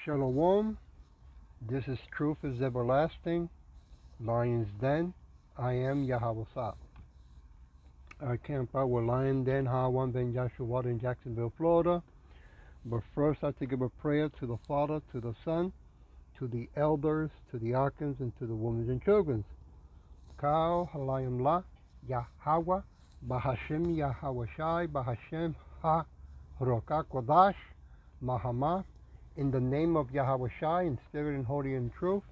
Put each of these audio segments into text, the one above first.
Shalom. This is Truth is Everlasting. Lion's Den. I am Yahweh Sab. I camp out with Lion Den, Hawan Ben Joshua in Jacksonville, Florida. But first I have to give a prayer to the Father, to the Son, to the elders, to the archons, and to the women and children. Kau Halayim La Yahweh Bahashem Yahweh Shai Bahashem Ha Rokah Kodash Mahamah. In the name of Yahweh Shai, in spirit and holy and truth,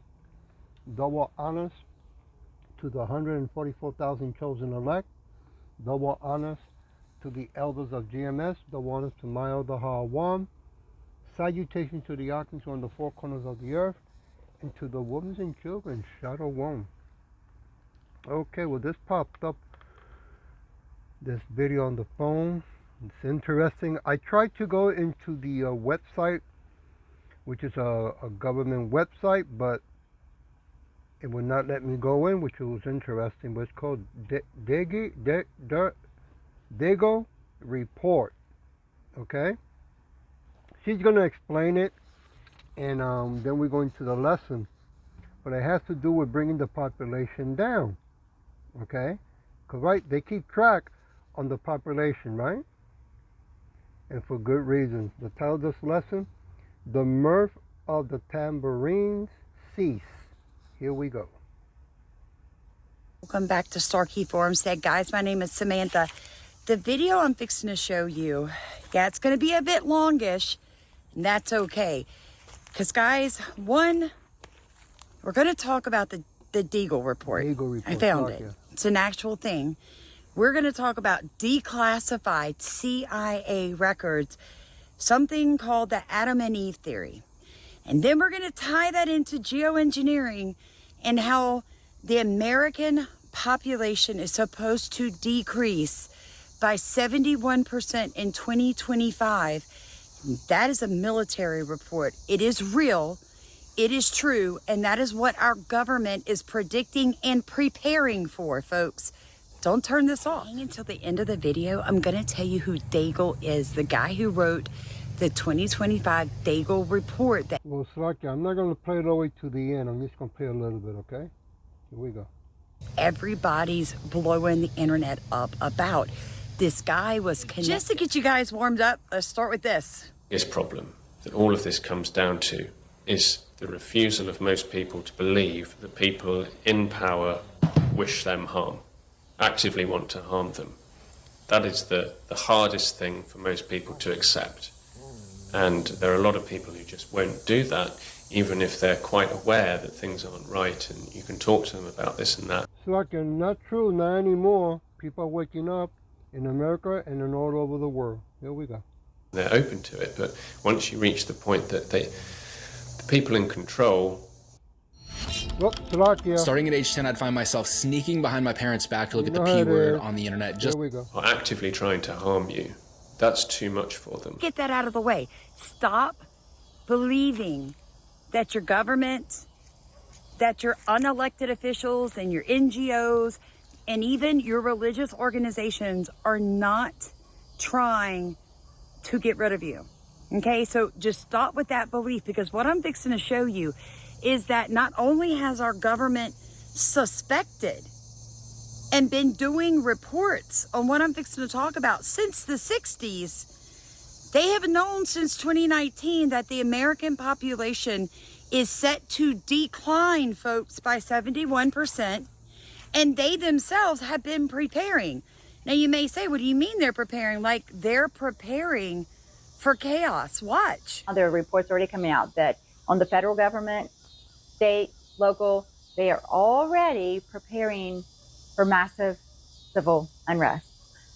double honors to the 144,000 chosen elect, double honors to the elders of GMS, double honors to my elder Hawan, salutations to the archons on the four corners of the earth, and to the women and children, Shalom. Okay, well this popped up, this video on the phone. It's interesting. I tried to go into the website, which is a government website, but it would not let me go in, which was interesting. But it's called Dago Report. Okay? She's going to explain it, and then we go into the lesson. But it has to do with bringing the population down. Okay? Because, right, they keep track on the population, right? And for good reasons. The title of this lesson, The Mirth of the Tambourines Cease. Here we go. Welcome back to Starkey Farmstead. Guys, my name is Samantha. The video I'm fixing to show you, yeah, it's going to be a bit longish, and that's okay. Because, guys, one, we're going to talk about the Deagle report. Deagle report. I found it. It's an actual thing. We're going to talk about declassified CIA records, something called the Adam and Eve theory. And then we're going to tie that into geoengineering and how the American population is supposed to decrease by 71% in 2025. That is a military report. It is real, it is true, and that is what our government is predicting and preparing for, folks. Don't turn this off. Hang until the end of the video. I'm going to tell you who Deagle is, the guy who wrote the 2025 Deagle report. Well, Slaki, I'm not going to play it all the way to the end. I'm just going to play a little bit, okay? Here we go. Everybody's blowing the internet up about. This guy was connected. Just to get you guys warmed up, let's start with this. This problem that all of this comes down to is the refusal of most people to believe that people in power wish them harm, actively want to harm them. That is the hardest thing for most people to accept. And there are a lot of people who just won't do that, even if they're quite aware that things aren't right, and you can talk to them about this and that. It's like not true, not anymore. People are waking up in America and in all over the world. Here we go. They're open to it, but once you reach the point that the people in control... Starting at age 10, I'd find myself sneaking behind my parents' back to look at the P word on the internet. There we go. Are actively trying to harm you. That's too much for them. Get that out of the way. Stop believing that your government, that your unelected officials and your NGOs and even your religious organizations are not trying to get rid of you. Okay, so just stop with that belief, because what I'm fixing to show you is that not only has our government suspected and been doing reports on what I'm fixing to talk about since the 60s, they have known since 2019 that the American population is set to decline, folks, by 71%, and they themselves have been preparing. Now you may say, what do you mean they're preparing? Like they're preparing for chaos. Watch. There are reports already coming out that on the federal government, state, local, they are already preparing for massive civil unrest.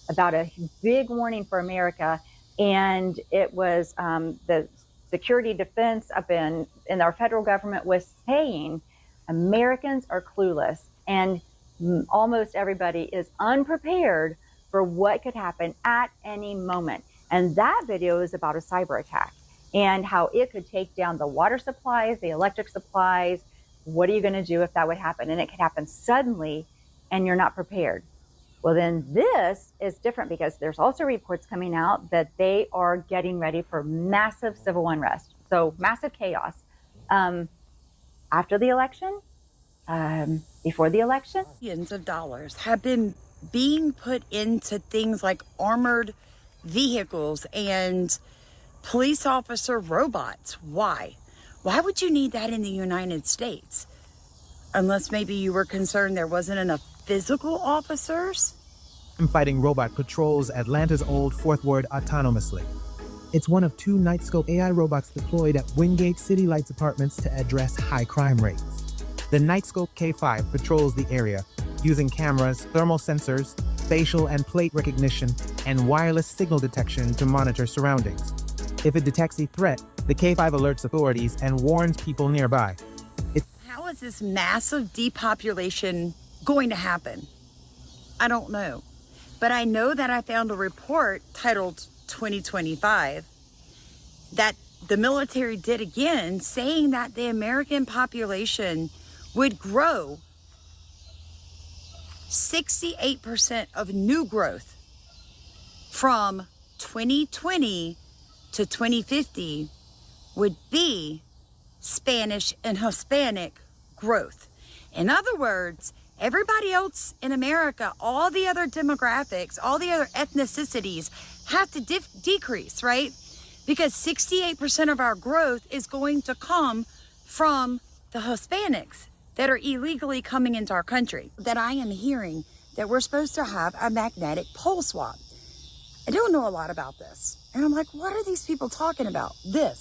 About a big warning for America, and it was the security defense up in our federal government was saying Americans are clueless, and almost everybody is unprepared for what could happen at any moment. And that video is about a cyber attack and how it could take down the water supplies, the electric supplies. What are you going to do if that would happen? And it could happen suddenly and you're not prepared. Well, then this is different, because there's also reports coming out that they are getting ready for massive civil unrest. So massive chaos. After the election, before the election, Billions of dollars have been being put into things like armored vehicles and police officer robots. Why? Why would you need that in the United States? Unless maybe you were concerned there wasn't enough physical officers? Fighting robot patrols Atlanta's Old Fourth Ward autonomously. It's one of 2 Nightscope AI robots deployed at Wingate City Lights apartments to address high crime rates. The Nightscope K5 patrols the area using cameras, thermal sensors, facial and plate recognition, and wireless signal detection to monitor surroundings. If it detects a threat, the K5 alerts authorities and warns people nearby. How is this massive depopulation going to happen? I don't know. But I know that I found a report titled 2025 that the military did again, saying that the American population would grow 68% of new growth from 2020 to 2050 would be Spanish and Hispanic growth. In other words, everybody else in America, all the other demographics, all the other ethnicities have to decrease, right? Because 68% of our growth is going to come from the Hispanics that are illegally coming into our country. That I am hearing that we're supposed to have a magnetic pole swap. I don't know a lot about this. And I'm like, what are these people talking about?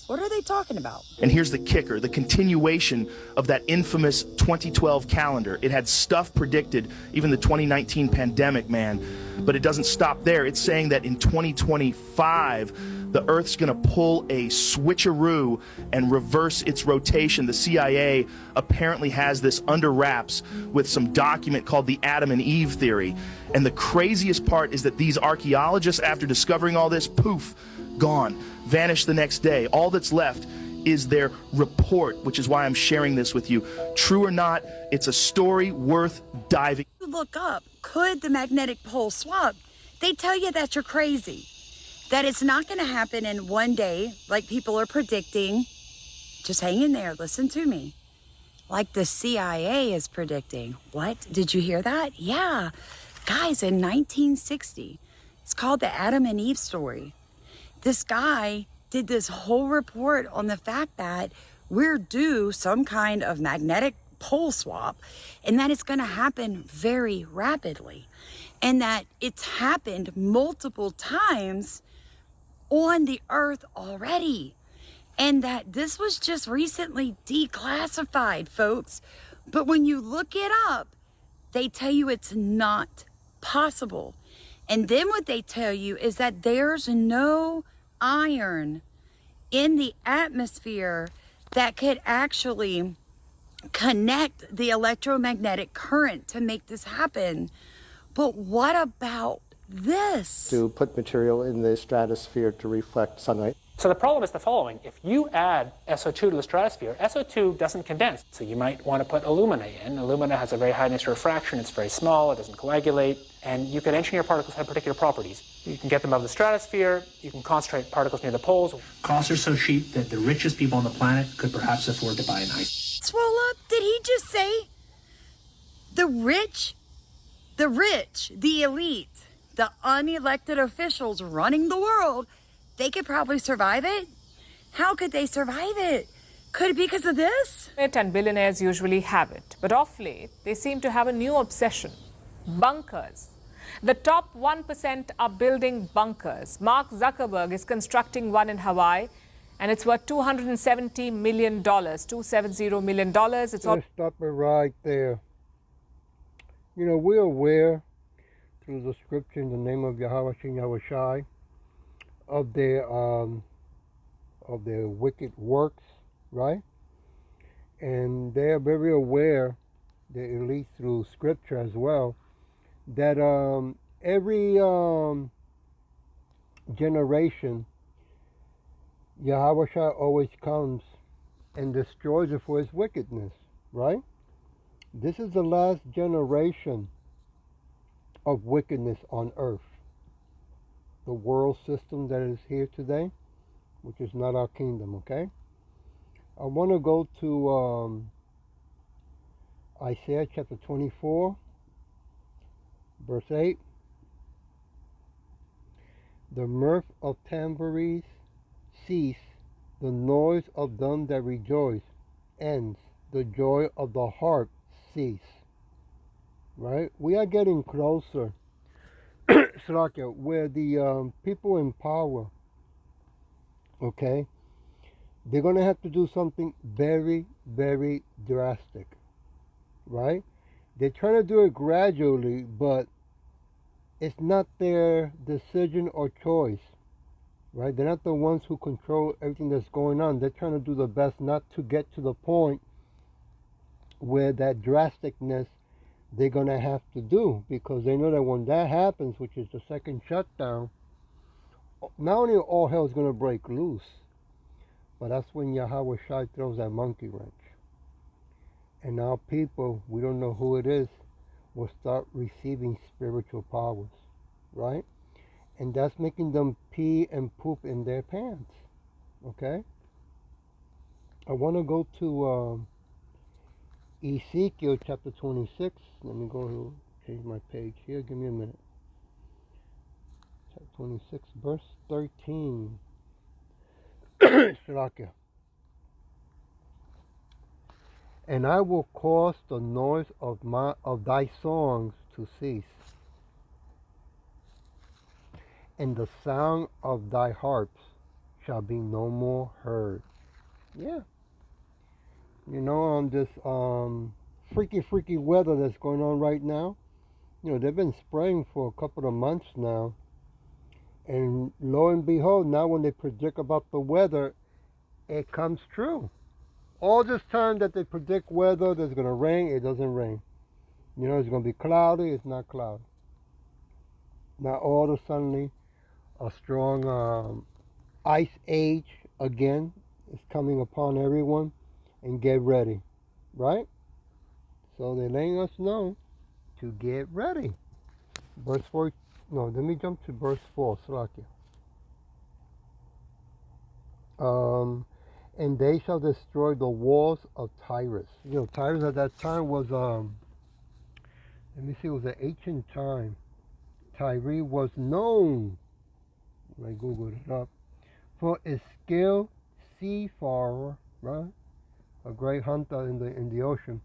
What are they talking about? And here's the kicker, the continuation of that infamous 2012 calendar. It had stuff predicted, even the 2019 pandemic, man. But it doesn't stop there. It's saying that in 2025, the Earth's going to pull a switcheroo and reverse its rotation. The CIA apparently has this under wraps with some document called the Adam and Eve theory. And the craziest part is that these archaeologists, after discovering all this, poof, gone, vanished the next day. All that's left is their report, which is why I'm sharing this with you. True or not, it's a story worth diving. Look up, could the magnetic pole swap? They tell you that you're crazy, that it's not going to happen in one day like people are predicting. Just hang in there, listen to me. Like the CIA is predicting. What? Did you hear that? Yeah. Guys, in 1960, it's called the Adam and Eve story. This guy did this whole report on the fact that we're due some kind of magnetic pole swap and that it's going to happen very rapidly and that it's happened multiple times on the earth already and that this was just recently declassified, folks. But when you look it up, they tell you it's not possible. And then what they tell you is that there's no iron in the atmosphere that could actually connect the electromagnetic current to make this happen. But what about this? To put material in the stratosphere to reflect sunlight. So the problem is the following. If you add SO2 to the stratosphere, SO2 doesn't condense. So you might want to put alumina in. Alumina has a very high initial refraction. It's very small. It doesn't coagulate. And you can engineer particles to have particular properties. You can get them out of the stratosphere. You can concentrate particles near the poles. Costs are so cheap that the richest people on the planet could perhaps afford to buy an ice. Swell up? Did he just say the rich, the elite, the unelected officials running the world, they could probably survive it? How could they survive it? Could it be because of this? And billionaires usually have it. But of late, they seem to have a new obsession. Bunkers. The top 1% are building bunkers. Mark Zuckerberg is constructing one in Hawaii, and it's worth $270 million. $270 million. It's all. Let's stop it right there. You know, we're aware through the scripture in the name of Yahweh Shem Yahweh Shai of their wicked works, right? And they are very aware, the elite through scripture as well, that every generation, Yahweh Shai always comes and destroys it for his wickedness, right? This is the last generation of wickedness on earth. The world system that is here today, which is not our kingdom, okay? I want to go to Isaiah chapter 24, verse 8. The mirth of tambourines cease, the noise of them that rejoice ends, the joy of the harp cease. Right? We are getting closer, Slakia, where the people in power, okay, they're going to have to do something very, very drastic, right? They're trying to do it gradually, but it's not their decision or choice, right? They're not the ones who control everything that's going on. They're trying to do the best not to get to the point where that drasticness they're going to have to do, because they know that when that happens, which is the second shutdown, not only all hell is going to break loose, but that's when Yahweh Shai throws that monkey wrench. And now people, we don't know who it is, will start receiving spiritual powers, right? And that's making them pee and poop in their pants, okay? I want to go to Ezekiel chapter 26. Let me go change my page here. Give me a minute. Chapter 26, verse 13. Shalakia. And I will cause the noise of thy songs to cease, and the sound of thy harps shall be no more heard. Yeah. You know, on this freaky weather that's going on right now, you know, they've been spraying for a couple of months now. And lo and behold, now when they predict about the weather, it comes true. All this time that they predict weather, there's going to rain, it doesn't rain. You know, it's going to be cloudy, it's not cloudy. Now all of a sudden, a strong ice age again is coming upon everyone, and get ready, right? So they're letting us know to get ready. Verse 4, no, let me jump to verse 4, Salakia. And they shall destroy the walls of Tyrus. You know, Tyrus at that time was, let me see, it was an ancient time. Tyre was known, I googled it up, for its skilled seafarer, right? A great hunter in the ocean,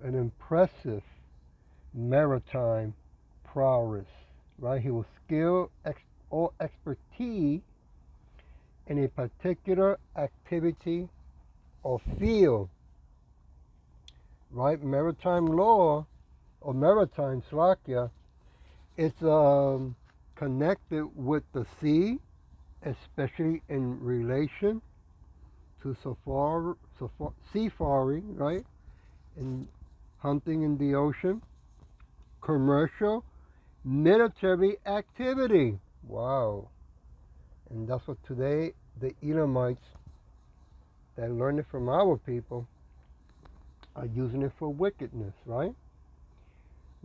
an impressive maritime prowess, right? He was skilled or expertise in a particular activity or field, right? Maritime law or maritime Slakia is connected with the sea, especially in relation to seafaring, right? And hunting in the ocean, commercial, military activity. Wow. And that's what today the Edomites that learned it from our people are using it for wickedness, right?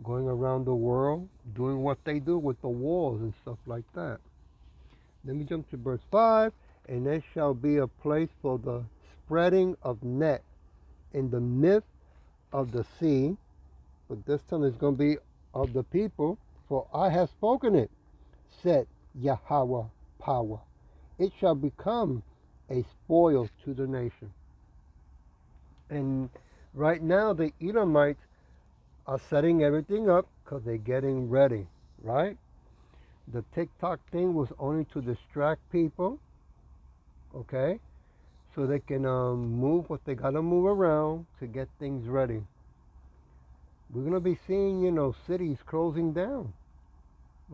Going around the world, doing what they do with the walls and stuff like that. Let me jump to verse 5. And there shall be a place for the spreading of net in the midst of the sea. But this time it's going to be of the people. For I have spoken it, said Yahweh power. It shall become a spoil to the nation. And right now the Edomites are setting everything up because they're getting ready, right? The TikTok thing was only to distract people, okay? So they can move what they got to move around to get things ready. We're going to be seeing, you know, cities closing down,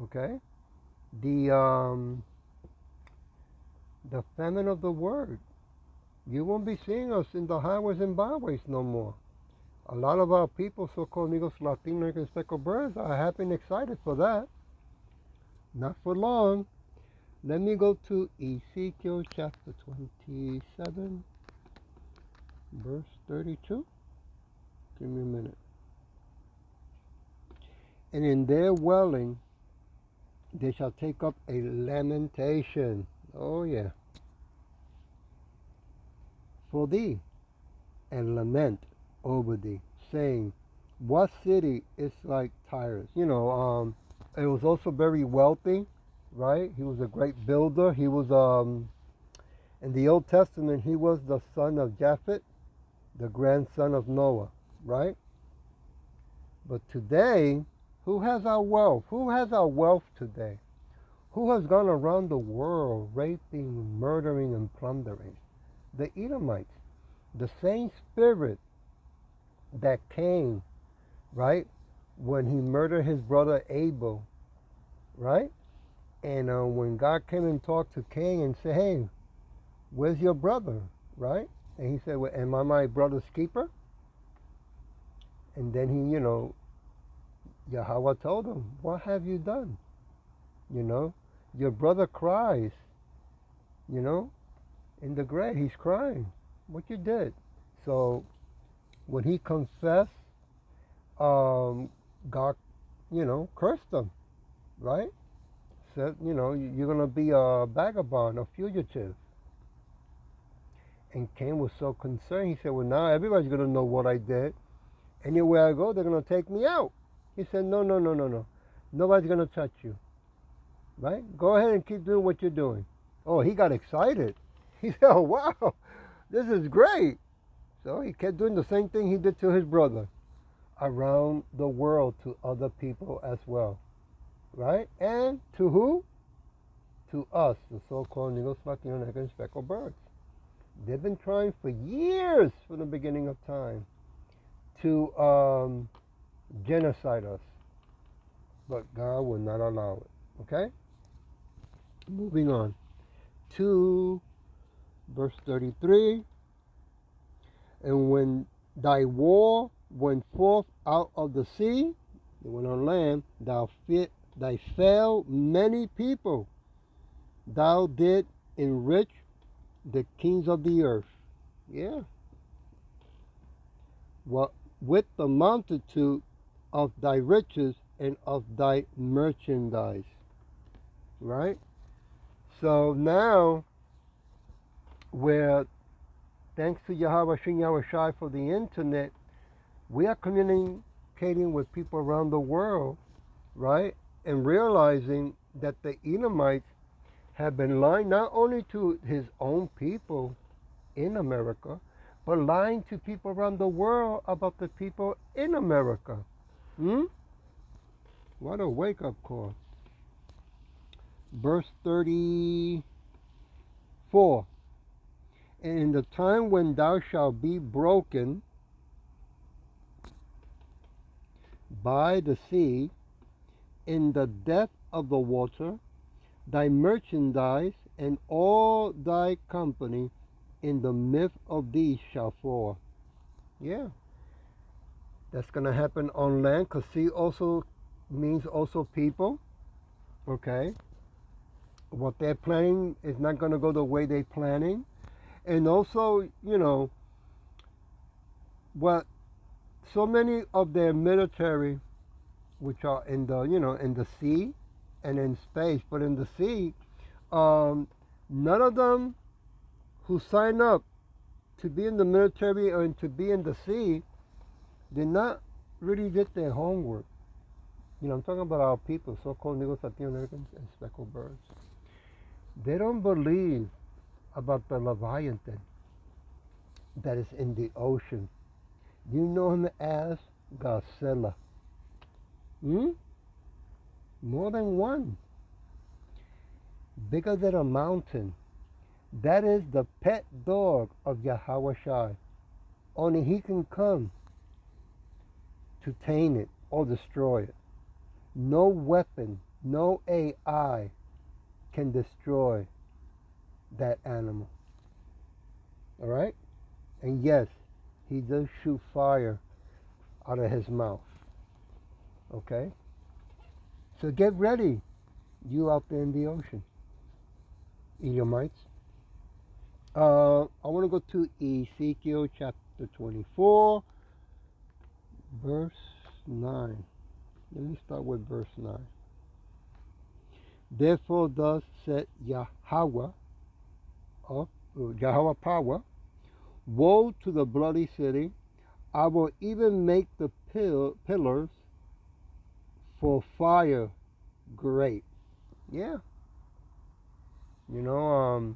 okay? The famine of the word. You won't be seeing us in the highways and byways no more. A lot of our people, so-called Negros, Latino, and speckled birds, are happy and excited for that. Not for long. Let me go to Ezekiel chapter 27, verse 32. Give me a minute. And in their dwelling they shall take up a lamentation. Oh yeah. For thee, and lament over thee, saying, what city is like Tyrus? It was also very wealthy, right? He was a great builder. He was, in the Old Testament, he was the son of Japheth, the grandson of Noah, right? But today, who has our wealth? Who has our wealth today? Who has gone around the world raping, murdering, and plundering? The Edomites. The same spirit that came, right, when he murdered his brother Abel, right? And when God came and talked to Cain and said, hey, where's your brother, right? And he said, well, am I my brother's keeper? And then he, Yahweh told him, what have you done? Your brother cries, in the grave. He's crying. What you did? So when he confessed, God, cursed him, right? Said, you're going to be a vagabond, a fugitive. And Cain was so concerned. He said, well, now everybody's going to know what I did. Anywhere I go, they're going to take me out. He said, no. Nobody's going to touch you. Right? Go ahead and keep doing what you're doing. Oh, he got excited. He said, oh, wow, this is great. So he kept doing the same thing he did to his brother around the world to other people as well. Right? And to who? To us, the so-called Negros, Latinos, and speckled birds. They've been trying for years from the beginning of time to genocide us. But God will not allow it. Okay? Moving on to verse 33. And when thy war went forth out of the sea, it went on land, thy fell many people. Thou did enrich the kings of the earth. Yeah. Well, with the multitude of thy riches and of thy merchandise. Right? So now, thanks to Yahweh Shem Yahweh Shai for the internet, we are communicating with people around the world, right? And realizing that the Edomites have been lying not only to his own people in America, but lying to people around the world about the people in America. What a wake-up call. Verse 34. And in the time when thou shalt be broken by the sea, in the depth of the water, thy merchandise and all thy company in the midst of thee shall fall. Yeah. That's going to happen on land, because sea also means also people. Okay. What they're planning is not going to go the way they're planning. And also, what so many of their military, which are in the, in the sea and in space, but in the sea, none of them who sign up to be in the military or to be in the sea did not really did their homework. I'm talking about our people, so-called Negros, Latino Americans, and speckled birds. They don't believe about the Leviathan that is in the ocean. You know him as Godzilla. More than one. Bigger than a mountain. That is the pet dog of Yahweh Shai. Only he can come to tame it or destroy it. No weapon, no AI can destroy that animal. All right? And yes, he does shoot fire out of his mouth. Okay? So get ready, you out there in the ocean, Edomites. I want to go to Ezekiel chapter 24, verse 9. Let me start with verse 9. Therefore thus said Yahweh, Yahweh power, Woe to the bloody city. I will even make the pillars for fire great. Yeah. You know,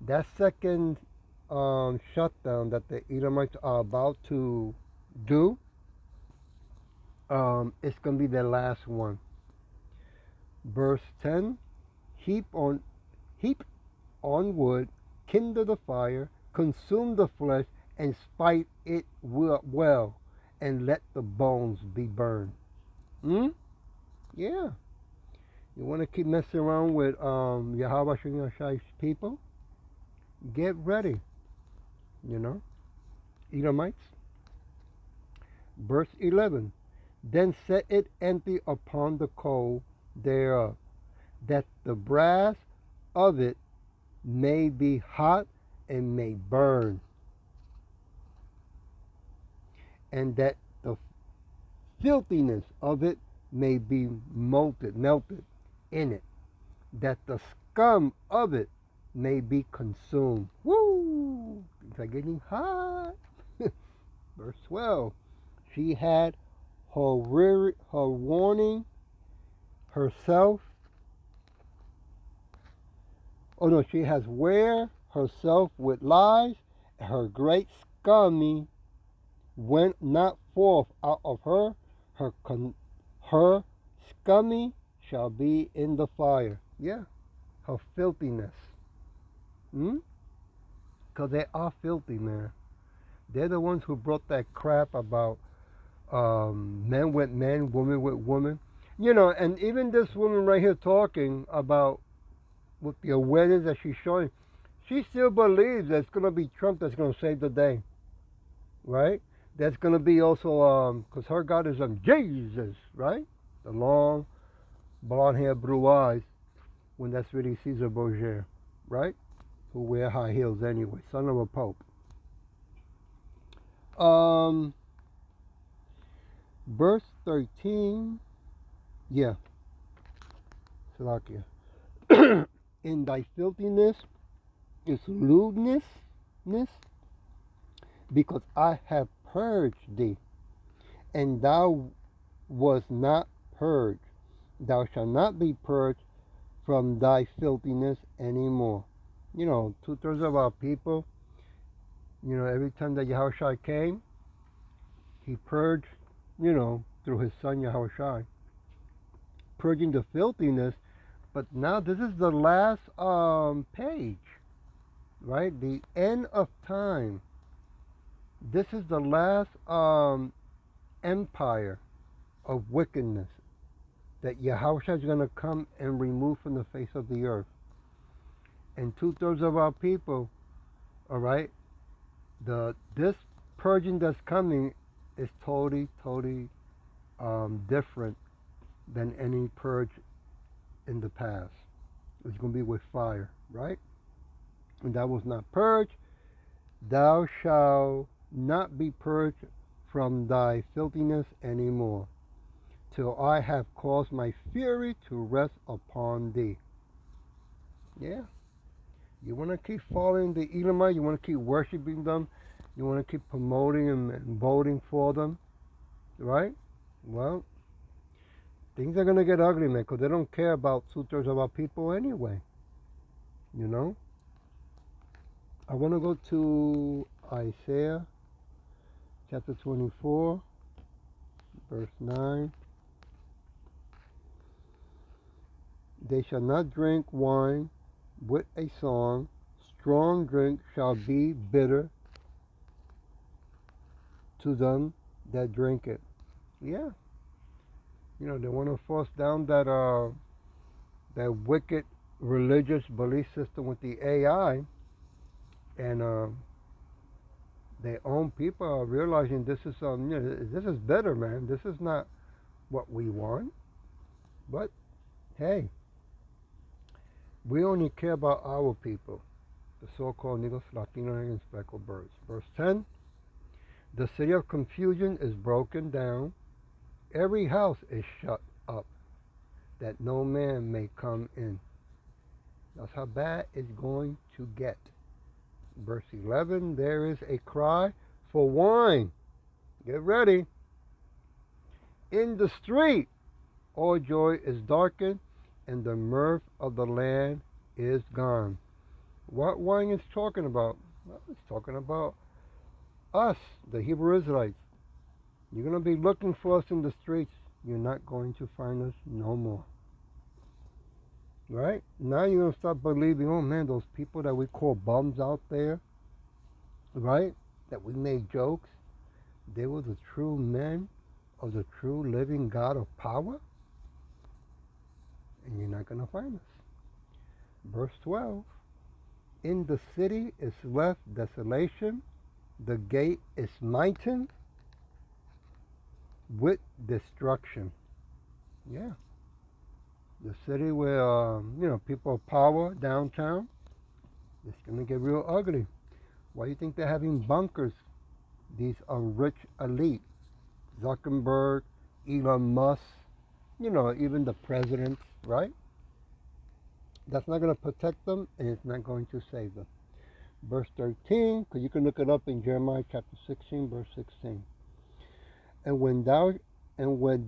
that second shutdown that the Edomites are about to do, it's going to be their last one. Verse 10, heap on wood, kindle the fire, consume the flesh, and spite it well, and let the bones be burned. Yeah. You want to keep messing around with Yahweh Shai's people? Get ready. You know? Edomites. Verse 11. Then set it empty upon the coal thereof, that the brass of it may be hot and may burn, and that the filthiness of it may be melted in it, that the scum of it may be consumed. Woo! Things are getting hot. Verse 12. She had her warning herself. Oh no, she has wear herself with lies. Her great scummy went not forth out of her. Her scummy shall be in the fire. Yeah, her filthiness. Because they are filthy, man. They're the ones who brought that crap about men with men, women with women. You know, and even this woman right here talking about with the awareness that she's showing, she still believes that it's going to be Trump that's going to save the day. Right? That's going to be also, because her God is Jesus, right? The long, blonde hair, blue eyes, when that's really Caesar Borgia, right? Who wear high heels anyway, son of a pope. Verse 13, yeah, Salakia. In thy filthiness is lewdness, because I have purged thee, and thou was not purged. Thou shalt not be purged from thy filthiness anymore. You know, 2/3 of our people, you know, every time that Yahushua came, he purged, you know, through his son Yahushua, purging the filthiness. But now this is the last page, right? The end of time. This is the last empire of wickedness that Yahushua is going to come and remove from the face of the earth. And 2/3 of our people, all right, this purging that's coming is totally different than any purge in the past. It's going to be with fire, right? And that was not purged. Thou shalt not be purged from thy filthiness anymore, till I have caused my fury to rest upon thee. Yeah. You want to keep following the Edomite, you want to keep worshiping them, you want to keep promoting them and voting for them, right? Well, things are going to get ugly, man, because they don't care about 2/3 of our people anyway. You know? I want to go to Isaiah chapter 24, verse 9. They shall not drink wine with a song. Strong drink shall be bitter to them that drink it. Yeah. You know, they want to force down that that wicked religious belief system with the AI, and their own people are realizing this is you know, this is better, man. This is not what we want. But hey, we only care about our people, the so-called Negros, Latino, and speckled birds. Verse 10, the city of confusion is broken down. Every house is shut up, that no man may come in. That's how bad it's going to get. Verse 11, there is a cry for wine. Get ready. In the street, all joy is darkened, and the mirth of the land is gone. What wine is talking about? Well, it's talking about us, the Hebrew Israelites. You're going to be looking for us in the streets. You're not going to find us no more. Right? Now you're going to start believing, oh man, those people that we call bums out there, right? That we made jokes, they were the true men of the true living God of power. And you're not going to find us. Verse 12, in the city is left desolation, the gate is smitten with destruction. Yeah. The city where, people of power downtown, it's going to get real ugly. Why do you think they're having bunkers? These are rich elite. Zuckerberg, Elon Musk, even the presidents, right? That's not going to protect them, and it's not going to save them. Verse 13, because you can look it up in Jeremiah chapter 16, verse 16. And when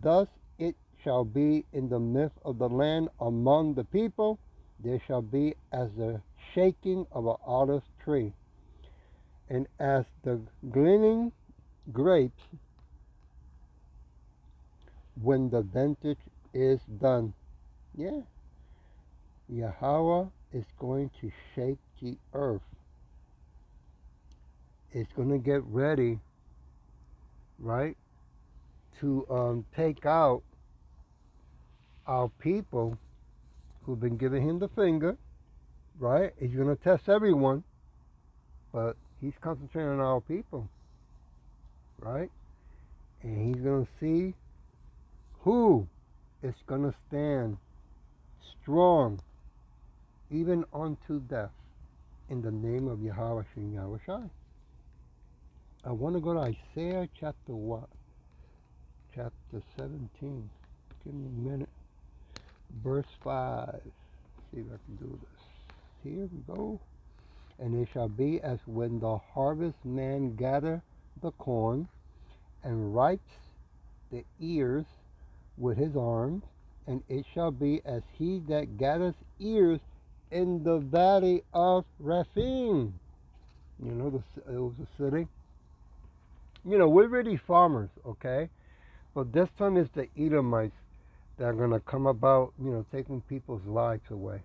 thus it shall be in the midst of the land among the people, there shall be as the shaking of an olive tree, and as the gleaning grapes when the vintage is done. Yeah. Yahweh is going to shake the earth. It's going to get ready, right, to take out our people who've been giving him the finger, right? He's going to test everyone, but he's concentrating on our people, right? And he's going to see who is going to stand strong even unto death in the name of Yahweh Shem Yahweh Shai. I want to go to Isaiah chapter what? Chapter 17. Give me a minute. Verse 5. See if I can do this. Here we go. And it shall be as when the harvest man gather the corn and ripes the ears with his arms, and it shall be as he that gathers ears in the valley of Rephaim. It was a city. We're really farmers, okay? But this time it's the Edomites that are going to come about, taking people's lives away.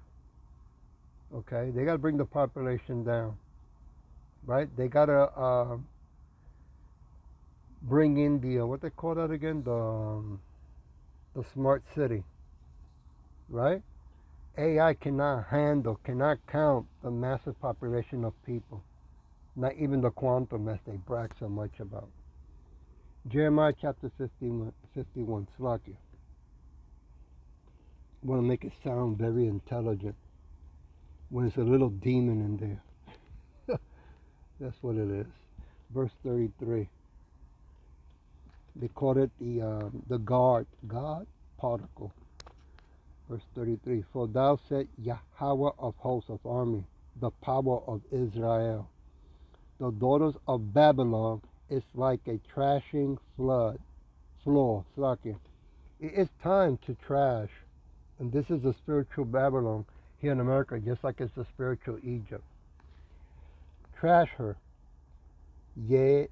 Okay? They got to bring the population down, right? They got to bring in the, what they call that again? The smart city, right? AI cannot count the massive population of people. Not even the quantum as they brag so much about. Jeremiah chapter 51, Slakia. I want to make it sound very intelligent when it's a little demon in there. That's what it is. Verse 33. They call it the God particle. Verse 33. For thou said Yahweh of hosts of army, the power of Israel. The daughters of Babylon is like a trashing floor. Slakia. It is time to trash. And this is the spiritual Babylon here in America, just like it's the spiritual Egypt. Trash her, yet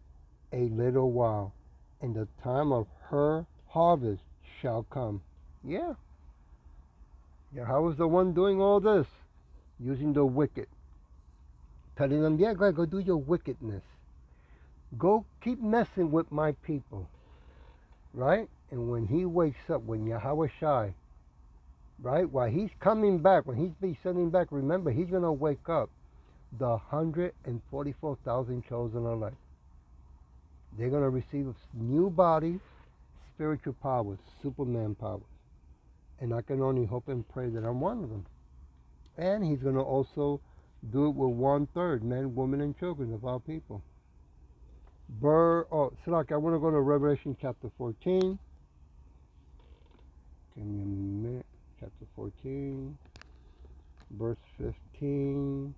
a little while, and the time of her harvest shall come. Yeah. Yahweh's the one doing all this, using the wicked. Telling them, yeah, go do your wickedness. Go keep messing with my people. Right? And when he wakes up, when Yahweh Shai, right, while he's coming back, when he's be sending back, remember, he's going to wake up the 144,000 chosen elect. They're going to receive new bodies, spiritual powers, Superman powers. And I can only hope and pray that I'm one of them. And he's going to also do it with 1/3 men, women, and children of our people. Slack, I want to go to Revelation chapter 14. Give me a minute. Chapter 14, verse 15.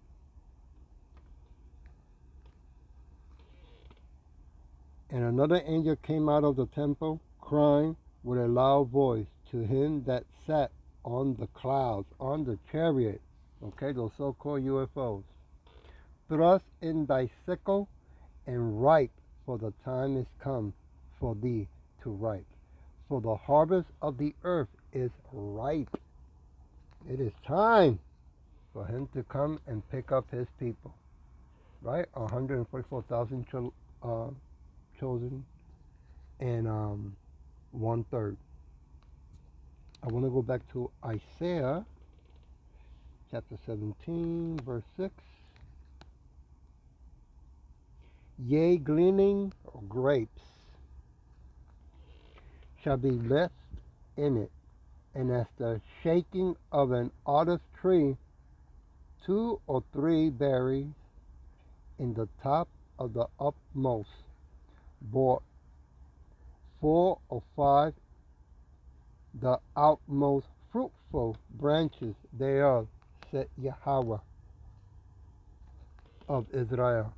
And another angel came out of the temple, crying with a loud voice to him that sat on the clouds, on the chariot, okay, those so-called UFOs. Thrust in thy sickle and ripe, for the time is come for thee to ripe. For the harvest of the earth is ripe. It is time for him to come and pick up his people. Right? 144,000 chosen and 1/3. I want to go back to Isaiah chapter 17, verse 6. Yea, gleaning grapes shall be left in it, and as the shaking of an olive tree, 2 or 3 berries in the top of the upmost brought, 4 or 5 the outmost fruitful branches thereof, said Yahweh of Israel.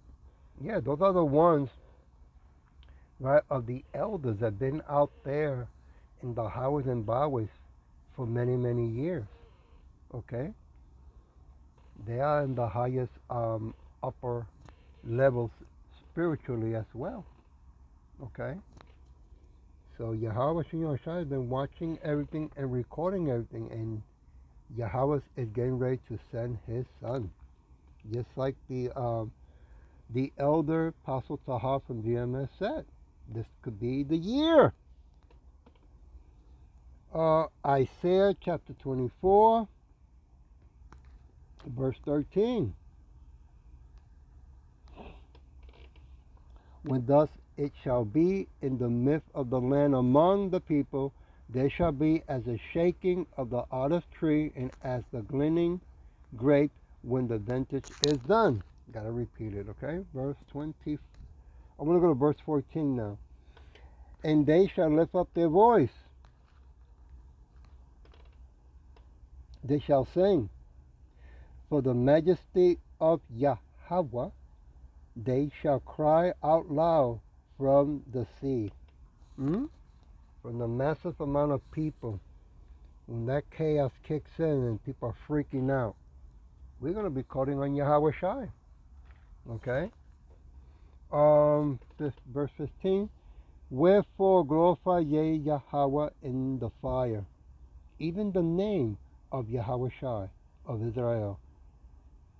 Yeah, those are the ones, right, of the elders that have been out there in the highways and byways for many, many years. Okay? They are in the highest upper levels spiritually as well. Okay? So Yahweh Shem Shai has been watching everything and recording everything, and Yahweh is getting ready to send his son. Just like the elder Apostle Taha from GMS said, this could be the year. Isaiah chapter 24, verse 13. When thus it shall be in the midst of the land among the people, there shall be as the shaking of the olive tree and as the gleaning grape when the vintage is done. Gotta repeat it, okay? Verse 20. I'm gonna go to verse 14 now. And they shall lift up their voice. They shall sing. For the majesty of Yahweh, they shall cry out loud from the sea. From the massive amount of people, when that chaos kicks in and people are freaking out, we're going to be calling on Yahweh Shai. Okay? Verse 15. Wherefore glorify ye Yahweh in the fire, even the name of Yahweh Shai of Israel,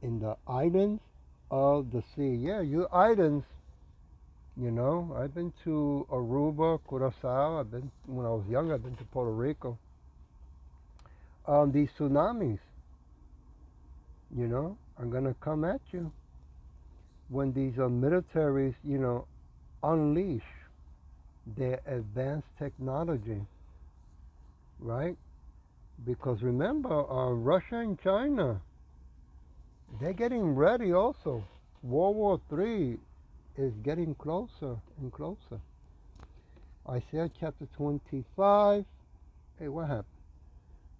in the islands of the sea. Yeah, you islands, you know, I've been to Aruba, Curacao, when I was young, I've been to Puerto Rico. These tsunamis, you know, are going to come at you when these militaries, you know, unleash their advanced technology, right? Because remember, Russia and China, they're getting ready also. World War III is getting closer and closer. Isaiah chapter 25. Hey, what happened?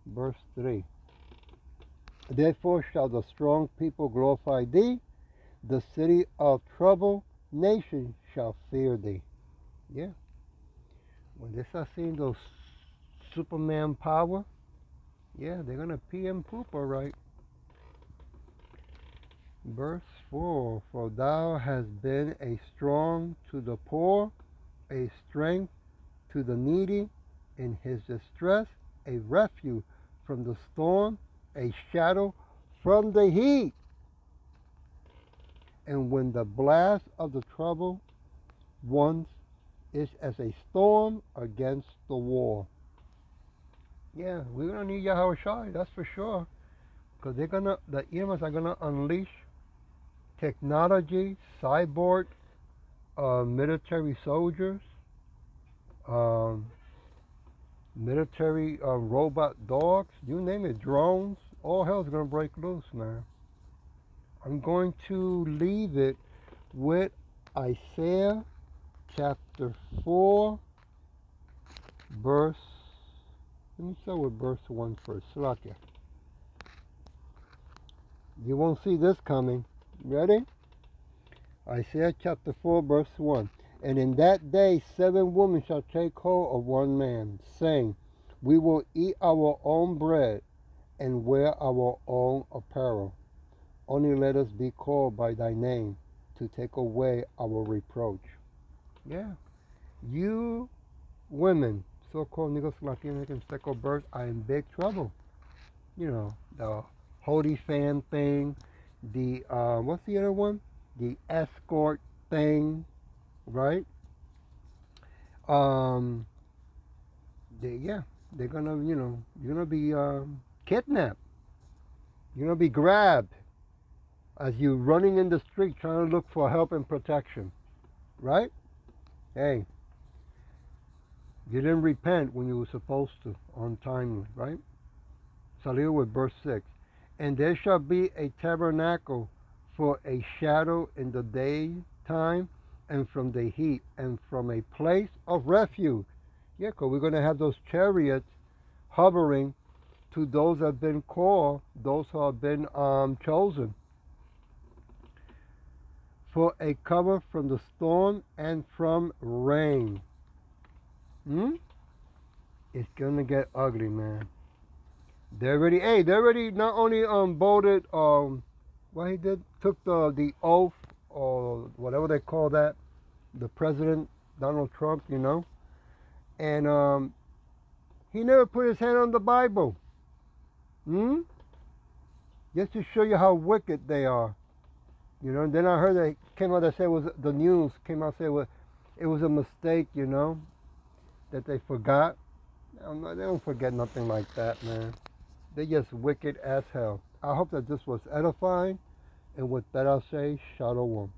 Verse 3. Therefore shall the strong people glorify thee, the city of trouble nation shall fear thee. Yeah. When they start seeing those Superman power, yeah, they're going to pee and poop, all right. Verse 4. For thou hast been a strong to the poor, a strength to the needy in his distress, a refuge from the storm, a shadow from the heat. And when the blast of the trouble once is as a storm against the war. Yeah, we're gonna need Yahweh Shai, that's for sure. Because the enemies are gonna unleash technology, cyborg, military soldiers, military robot dogs, you name it, drones, all hell's gonna break loose, man. I'm going to leave it with Isaiah chapter 4, verse, let me start with verse 1 first. Slakia. You won't see this coming. Ready? Isaiah chapter 4, verse 1. And in that day 7 women shall take hold of one man, saying, we will eat our own bread and wear our own apparel. Only let us be called by thy name to take away our reproach. Yeah. You women, so-called Negros, Latinos, and speckled birds, are in big trouble. You know, the holy fan thing, the, what's the other one? The escort thing, right? They're gonna, you're gonna be kidnapped. You're gonna be grabbed as you running in the street trying to look for help and protection, right? Hey, you didn't repent when you were supposed to, untimely, right? Salir with verse 6. And there shall be a tabernacle for a shadow in the daytime, and from the heat, and from a place of refuge. Yeah, because we're going to have those chariots hovering to those that have been called, those who have been chosen. For a cover from the storm and from rain. It's going to get ugly, man. They already not only voted, what he did, took the oath, or whatever they call that, the president, Donald Trump, and he never put his hand on the Bible. Just to show you how wicked they are. And then I heard they came out and said the news came out and said it was a mistake, that they forgot. They don't forget nothing like that, man. They're just wicked as hell. I hope that this was edifying. And with that, I'll say, Shalom.